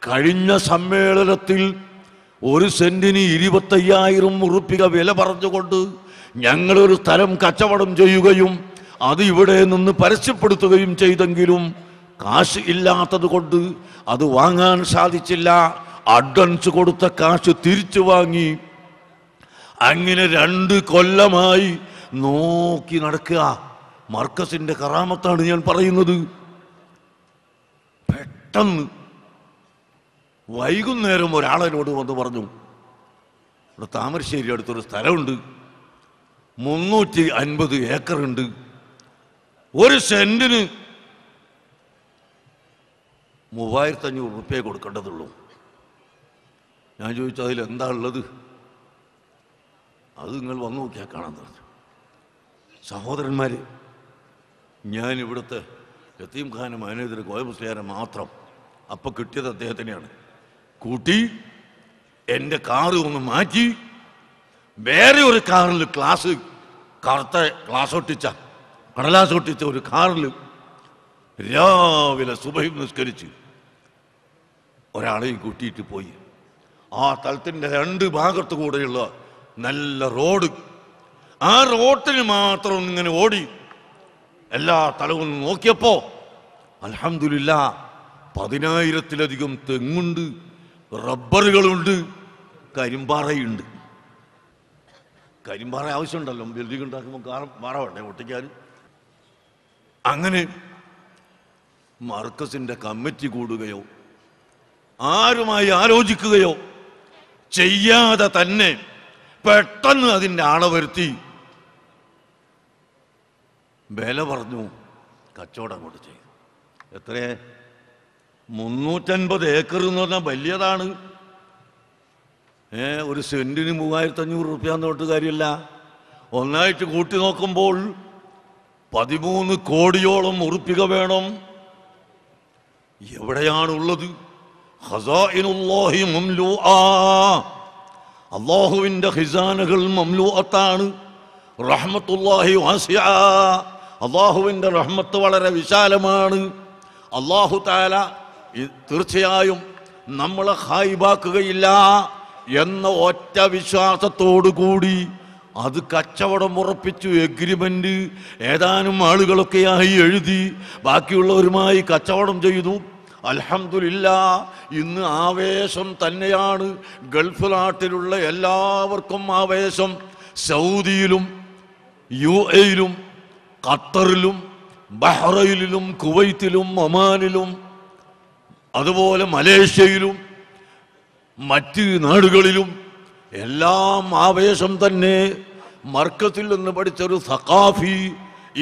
കഴിഞ്ഞ സമ്മേളനത്തിൽ ഒരു സെന്റിന് 25,000 ഉറുപ്പിക വില പറഞ്ഞുകൊണ്ട് ഞങ്ങളൊരു സ്ഥലം കച്ചവടം ചെയ്യുകയും അത് ഇവിടെ നിന്ന് പരസ്യപ്പെടുത്തുകയും ചെയ്തെങ്കിലും കാശ് ഇല്ലാത്തത് കൊണ്ട് അത് വാങ്ങാൻ സാധിച്ചില്ല. അഡ്വാൻസ് കൊടുത്ത കാശ് തിരിച്ചു വാങ്ങി. അങ്ങനെ 2 കൊല്ലമായി നോക്കി നടക്കുക. മർക്കസിന്റെ കറാമത്താണ് ഞാൻ പറയുന്നത്. പെട്ടെന്ന് വൈകുന്നേരം ഒരാളെന്നോട് വന്ന് പറഞ്ഞു, ഇവിടെ താമരശ്ശേരി അടുത്തൊരു സ്ഥലമുണ്ട്, 350 ഏക്കറുണ്ട്, ഒരു സെന്റിന് 3,500 ഉറുപ്പിക കൊടുക്കേണ്ടതുള്ളൂ. ഞാൻ ചോദിച്ചു, അതിലെന്താ ഉള്ളത്? അത് നിങ്ങൾ വന്നു നോക്കിയാൽ കാണാൻ പറഞ്ഞു. സഹോദരന്മാർ, ഞാൻ ഇവിടുത്തെ യതീംഖാന മാനേജർ കോയ മുസ്ലിയാരെ മാത്രം അപ്പം കിട്ടിയത് അദ്ദേഹത്തിനെയാണ്. കൂട്ടി എൻ്റെ കാറ് ഒന്ന് മാറ്റി വേറെ ഒരു കാറിൽ കറുത്ത കടലാസ് ഒട്ടിച്ച ഒരു കാറിൽ രാവിലെ സുബഹി നിസ്കരിച്ച് ഒരാളെയും കൂട്ടിയിട്ട് പോയി. ആ സ്ഥലത്തിൻ്റെ 2 ഭാഗത്തു കൂടെയുള്ള നല്ല റോഡ്, ആ റോട്ടിന് മാത്രം ഇങ്ങനെ ഓടി എല്ലാ സ്ഥലവും നോക്കിയപ്പോ അൽഹംദുലില്ലാ 10,000-ലധികം തെങ്ങുണ്ട്, റബ്ബറുകളുണ്ട്, കരിമ്പാറയുണ്ട്. കരിമ്പാറ ആവശ്യമുണ്ടല്ലോ, ബിൽഡിംഗ് ഉണ്ടാക്കുമ്പോൾ പാറ വേണ്ടേ ഒട്ടിക്കാൻ. അങ്ങനെ മർക്കസിന്റെ കമ്മിറ്റി കൂടുകയോ ആരുമായി ആലോചിക്കുകയോ ചെയ്യാതെ തന്നെ പെട്ടെന്ന് അതിൻ്റെ ആളെ വരുത്തി വില പറഞ്ഞു കച്ചവടം കൊണ്ട് ചെയ്തു. എത്ര? 350 ഏക്കർ എന്ന് പറഞ്ഞാൽ വലിയതാണ്. ഒരു സെന്റിന് 3,500 ഉറുപ്പിക തൊട്ട് കാര്യമില്ല. ഒന്നായിട്ട് കൂട്ടി നോക്കുമ്പോൾ 13 കോടിയോളം ഉറുപ്പിക വേണം. എവിടെയാണുള്ളത്? ഖസാഇനുല്ലാഹി മംലൂആ, അല്ലാഹുവിൻ്റെ ഖിസാനകൾ മംലൂഅത്താണ്. റഹ്മത്തുല്ലാഹി വാസിഅ, അല്ലാഹുവിൻ്റെ റഹ്മത്ത് വളരെ വിശാലമാണ്. അല്ലാഹു തആല തീർച്ചയായും നമ്മളെ ഖായിബാക്കുകയില്ല എന്ന ഒറ്റ വിശ്വാസത്തോടു കൂടി അത് കച്ചവടം ഉറപ്പിച്ചു. എഗ്രിമെന്റ് ഏതാനും ആളുകളൊക്കെയായി എഴുതി ബാക്കിയുള്ളവരുമായി കച്ചവടം ചെയ്തു. അൽഹംദുലില്ലാ, ഇന്ന് ആവേശം തന്നെയാണ്. ഗൾഫ് നാട്ടിലുള്ള എല്ലാവർക്കും ആവേശം. സൗദിയിലും UAE-യിലും ഖത്തറിലും ബഹ്റൈനിലും കുവൈത്തിലും ഒമാനിലും അതുപോലെ മലേഷ്യയിലും മറ്റ് നാടുകളിലും എല്ലാം ആവേശം തന്നെ. മർക്കസിൽ നിന്ന് പഠിച്ചൊരു സഖാഫി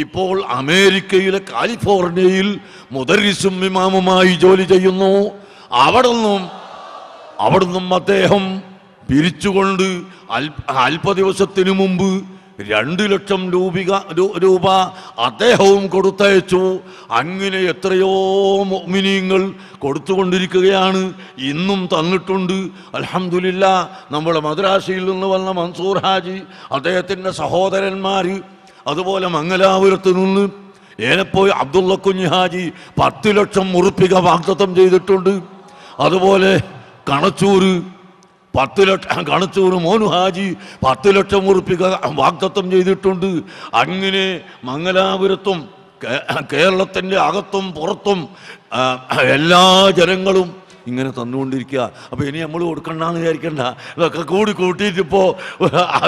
ഇപ്പോൾ അമേരിക്കയിലെ കാലിഫോർണിയയിൽ മുദരിസും ഇമാമുമായി ജോലി ചെയ്യുന്നു. അവിടുന്നും അദ്ദേഹം പിരിച്ചുകൊണ്ട് അല്പ ദിവസത്തിനു മുമ്പ് 2 ലക്ഷം രൂപ അദ്ദേഹവും കൊടുത്തയച്ചു. അങ്ങനെ എത്രയോ മുഅ്മിനീങ്ങൾ കൊടുത്തുകൊണ്ടിരിക്കുകയാണ്. ഇന്നും തന്നിട്ടുണ്ട്. അൽഹംദുലില്ലാ, നമ്മുടെ മദ്രാസയിൽ നിന്ന് വന്ന മൻസൂർ ഹാജി, അദ്ദേഹത്തിൻ്റെ സഹോദരന്മാർ, അതുപോലെ മംഗലാപുരത്ത് നിന്ന് ഏനപ്പോയി അബ്ദുള്ള കുഞ്ഞി ഹാജി 10 ലക്ഷം ഉറുപ്പിക വാഗ്ദത്തം ചെയ്തിട്ടുണ്ട്. അതുപോലെ കണച്ചൂർ മോനു ഹാജി 10 ലക്ഷം ഉറുപ്പിക വാഗ്ദത്തം ചെയ്തിട്ടുണ്ട്. അങ്ങനെ മംഗലാപുരത്തും കേരളത്തിൻ്റെ അകത്തും പുറത്തും എല്ലാ ജനങ്ങളും ഇങ്ങനെ തന്നുകൊണ്ടിരിക്കുക. അപ്പോൾ ഇനി നമ്മൾ കൊടുക്കണ്ടെന്ന് വിചാരിക്കണ്ട. ഇതൊക്കെ കൂട്ടിയിട്ടിപ്പോൾ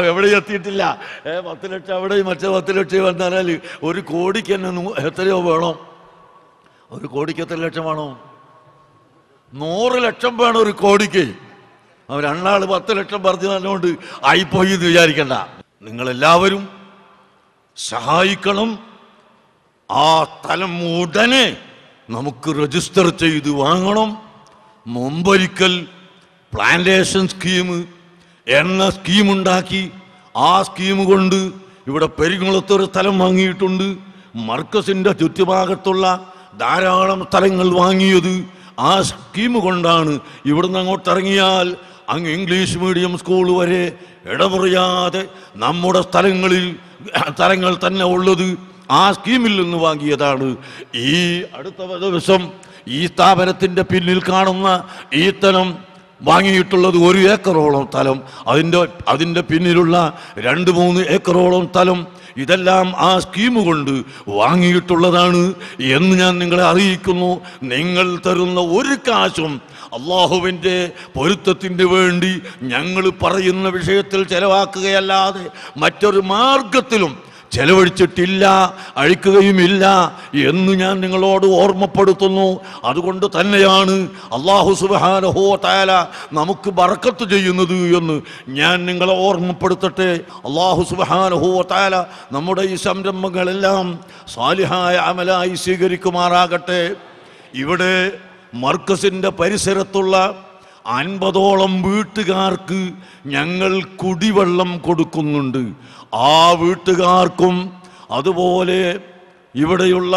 എവിടെ എത്തിയിട്ടില്ല. 10 ലക്ഷം അവിടെ, മറ്റേ 10 ലക്ഷം വന്നാൽ 1 കോടിക്ക് തന്നെ എത്രയോ വേണം? 1 കോടിക്ക് എത്ര ലക്ഷം വേണോ? 100 ലക്ഷം വേണം 1 കോടിക്ക്. അവർ 2 10 ലക്ഷം പറഞ്ഞു തന്നുകൊണ്ട് ആയിപ്പോയി എന്ന് വിചാരിക്കണ്ട. നിങ്ങളെല്ലാവരും സഹായിക്കണം. ആ സ്ഥലം ഉടനെ നമുക്ക് രജിസ്റ്റർ ചെയ്ത് വാങ്ങണം. മുമ്പൊരിക്കൽ പ്ലാന്റേഷൻ സ്കീം എന്ന സ്കീമുണ്ടാക്കി ആ സ്കീം കൊണ്ട് ഇവിടെ പെരിങ്ങുളത്തൊരു സ്ഥലം വാങ്ങിയിട്ടുണ്ട്. മർക്കസിൻ്റെ ചുറ്റുഭാഗത്തുള്ള ധാരാളം സ്ഥലങ്ങൾ വാങ്ങിയത് ആ സ്കീം കൊണ്ടാണ്. ഇവിടുന്ന് അങ്ങോട്ട് ഇറങ്ങിയാൽ അങ്ങ് ഇംഗ്ലീഷ് മീഡിയം സ്കൂൾ വരെ ഇടമുറിയാതെ നമ്മുടെ സ്ഥലങ്ങൾ തന്നെ ഉള്ളത് ആ സ്കീമിൽ നിന്ന് വാങ്ങിയതാണ്. ഈ അടുത്ത ദിവസം ഈ സ്ഥാപനത്തിൻ്റെ പിന്നിൽ കാണുന്ന ഈ സ്ഥലം വാങ്ങിയിട്ടുള്ളത് 1 ഏക്കറോളം സ്ഥലം, അതിൻ്റെ പിന്നിലുള്ള 2-3 ഏക്കറോളം സ്ഥലം, ഇതെല്ലാം ആ സ്കീം കൊണ്ട് വാങ്ങിയിട്ടുള്ളതാണ് എന്ന് ഞാൻ നിങ്ങളെ അറിയിക്കുന്നു. നിങ്ങൾ തരുന്ന ഒരു കാശും അള്ളാഹുവിൻ്റെ പൊരുത്തത്തിന് വേണ്ടി ഞങ്ങൾ പറയുന്ന വിഷയത്തിൽ ചെലവാക്കുകയല്ലാതെ മറ്റൊരു മാർഗത്തിലും ചെലവഴിച്ചിട്ടില്ല, അഴിക്കുകയുമില്ല എന്ന് ഞാൻ നിങ്ങളോട് ഓർമ്മപ്പെടുത്തുന്നു. അതുകൊണ്ട് തന്നെയാണ് അല്ലാഹു സുബ്ഹാനഹു വ തആല നമുക്ക് ബർക്കത്ത് ചെയ്യുന്നത് എന്ന് ഞാൻ നിങ്ങളെ ഓർമ്മപ്പെടുത്തട്ടെ. അല്ലാഹു സുബ്ഹാനഹു വ തആല നമ്മുടെ ഈ സംരംഭങ്ങളെല്ലാം സാലിഹായ അമലായി സ്വീകരിക്കുമാറാകട്ടെ. ഇവിടെ മർക്കസിൻ്റെ പരിസരത്തുള്ള 50ഓളം വീട്ടുകാർക്ക് ഞങ്ങൾ കുടിവെള്ളം കൊടുക്കുന്നുണ്ട്. ആ വീട്ടുകാർക്കും അതുപോലെ ഇവിടെയുള്ള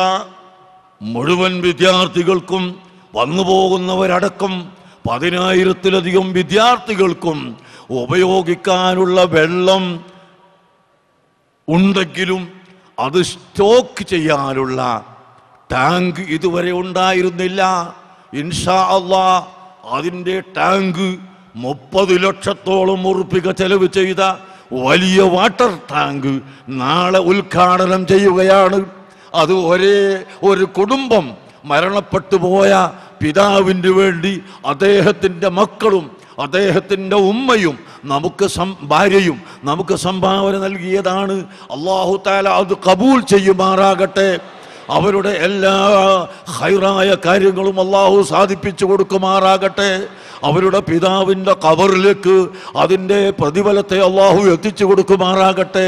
മുഴുവൻ വിദ്യാർത്ഥികൾക്കും വന്നു പോകുന്നവരടക്കം 10,000-ലധികം വിദ്യാർത്ഥികൾക്കും ഉപയോഗിക്കാനുള്ള വെള്ളം ഉണ്ടെങ്കിലും അത് സ്റ്റോക്ക് ചെയ്യാനുള്ള ടാങ്ക് ഇതുവരെ ഉണ്ടായിരുന്നില്ല. ഇൻഷാ അല്ലാഹ് അതിൻ്റെ ടാങ്ക് 30 ലക്ഷത്തോളം ഉറുപ്പിക ചെലവ് ചെയ്ത വലിയ വാട്ടർ ടാങ്ക് നാളെ ഉദ്ഘാടനം ചെയ്യുകയാണ്. അത് ഒരു കുടുംബം മരണപ്പെട്ടു പോയ പിതാവിന് വേണ്ടി അദ്ദേഹത്തിൻ്റെ മക്കളും അദ്ദേഹത്തിൻ്റെ ഉമ്മയും ഭാര്യയും നമുക്ക് സംഭാവന നൽകിയതാണ്. അല്ലാഹു തആല അത് കബൂൽ ചെയ്യുമാറാകട്ടെ. അവരുടെ എല്ലാ ഖൈറായ കാര്യങ്ങളും അല്ലാഹു സാധിപ്പിച്ചു കൊടുക്കുമാറാകട്ടെ. അവരുടെ പിതാവിൻ്റെ ഖബറിലേക്ക് അതിൻ്റെ പ്രതിഫലത്തെ അല്ലാഹു എത്തിച്ചു കൊടുക്കുമാറാകട്ടെ.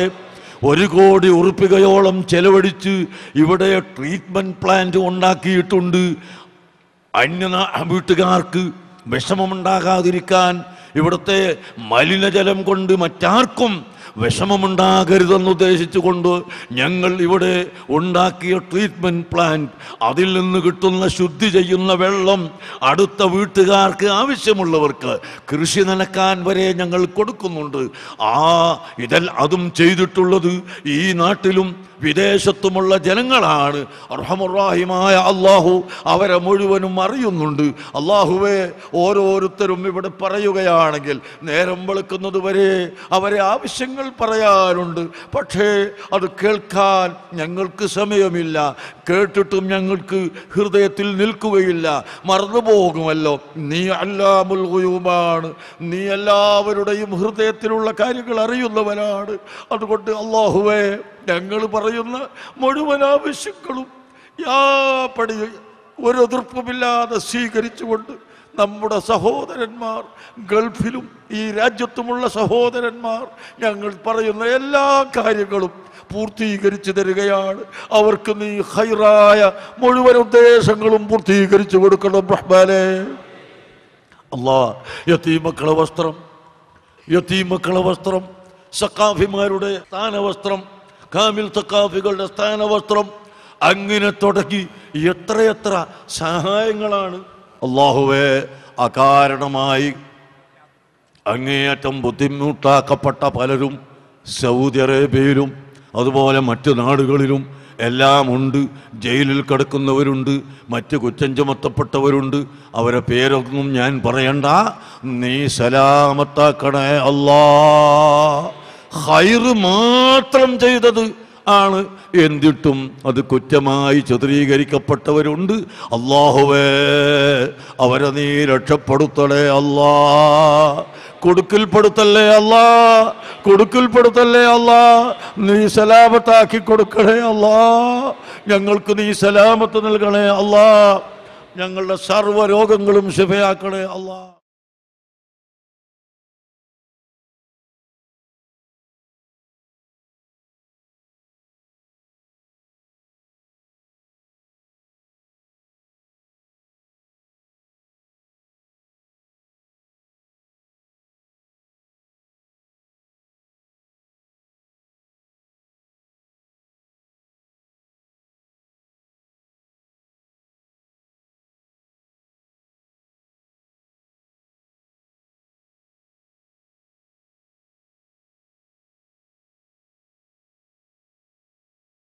1 കോടി ഉറുപ്പികയോളം ചെലവഴിച്ച് ഇവിടെ ട്രീറ്റ്മെൻറ്റ് പ്ലാന്റ് ഉണ്ടാക്കിയിട്ടുണ്ട്. വീട്ടുകാർക്ക് വിഷമമുണ്ടാകാതിരിക്കാൻ, ഇവിടുത്തെ മലിനജലം കൊണ്ട് മറ്റാർക്കും വിഷമമുണ്ടാകരുതെന്ന് ഉദ്ദേശിച്ചുകൊണ്ട് ഞങ്ങൾ ഇവിടെ ഉണ്ടാക്കിയ ട്രീറ്റ്മെൻറ്റ് പ്ലാന്റ്, അതിൽ നിന്ന് കിട്ടുന്ന ശുദ്ധി ചെയ്യുന്ന വെള്ളം അടുത്ത വീട്ടുകാർക്ക് ആവശ്യമുള്ളവർക്ക് കൃഷി നനക്കാൻ വരെ ഞങ്ങൾ കൊടുക്കുന്നുണ്ട്. അതും ചെയ്തിട്ടുള്ളത് ഈ നാട്ടിലും വിദേശത്തുമുള്ള ജനങ്ങളാണ്. അർഹമുർ-റഹീമായ അല്ലാഹു അവരെ മുഴുവനും അറിയുന്നുണ്ട്. അല്ലാഹുവേ, ഓരോരുത്തരും ഇവിടെ പറയുകയാണെങ്കിൽ നേരം വെളുക്കുന്നത് വരെ അവരെ ആവശ്യങ്ങൾ പറയാനുണ്ട്. പക്ഷേ അത് കേൾക്കാൻ ഞങ്ങൾക്ക് സമയമില്ല. കേട്ടിട്ടും ഞങ്ങൾക്ക് ഹൃദയത്തിൽ നിൽക്കുകയില്ല, മറന്നുപോകുമല്ലോ. നീ അല്ലാമുൽ ഗുയൂബാണ്, നീ എല്ലാവരുടെയും ഹൃദയത്തിലുള്ള കാര്യങ്ങൾ അറിയുന്നവനാണ്. അതുകൊണ്ട് അല്ലാഹുവേ, ഞങ്ങൾ പറയുന്ന മുഴുവൻ ആവശ്യങ്ങളും ഒരു എതിർപ്പുമില്ലാതെ സ്വീകരിച്ചുകൊണ്ട് നമ്മുടെ സഹോദരന്മാർ ഗൾഫിലും ഈ രാജ്യത്തുമുള്ള സഹോദരന്മാർ ഞങ്ങൾ പറയുന്ന എല്ലാ കാര്യങ്ങളും പൂർത്തീകരിച്ചു തരികയാണ്. അവർക്ക് നീ ഖൈറായ മുഴുവൻ ഉദ്ദേശങ്ങളും പൂർത്തീകരിച്ചു കൊടുക്കണം റഹ്മാനേ. അല്ലാഹ്, യതീമക്കളെ വസ്ത്രം, സഖാഫിമാരുടെ സ്ഥാനവസ്ത്രം, കാമിൽ സഖാഫികളുടെ സ്ഥാനവസ്ത്രം, അങ്ങനെ തുടങ്ങി എത്രയെത്ര സഹായങ്ങളാണ്. അല്ലാഹുവേ, അകാരണമായി അങ്ങേയറ്റം ബുദ്ധിമുട്ടാക്കപ്പെട്ട പലരും സൗദി അറേബ്യയിലും അതുപോലെ മറ്റു നാടുകളിലും എല്ലാം ഉണ്ട്. ജയിലിൽ കിടക്കുന്നവരുണ്ട്, മറ്റ് കുറ്റം ചുമത്തപ്പെട്ടവരുണ്ട്. അവരെ പേരൊന്നും ഞാൻ പറയണ്ട. നീ സലാമത്താക്കണേ അല്ലാ. ഖൈറ് മാത്രം ചെയ്തത് ആണ്, എന്നിട്ടും അത് കുറ്റമായി ചിത്രീകരിക്കപ്പെട്ടവരുണ്ട്. അല്ലാഹുവേ, അവരെ നീ രക്ഷപ്പെടുത്തണേ അല്ലാ. കൊടുക്കൽപ്പെടുത്തല്ലേ അല്ലാ. നീ സലാമത്താക്കി കൊടുക്കണേ അല്ലാ. ഞങ്ങൾക്ക് നീ സലാമത്ത് നൽകണേ അല്ലാ. ഞങ്ങളുടെ സർവ്വ രോഗങ്ങളും ശിഫയാക്കണേ അല്ലാ.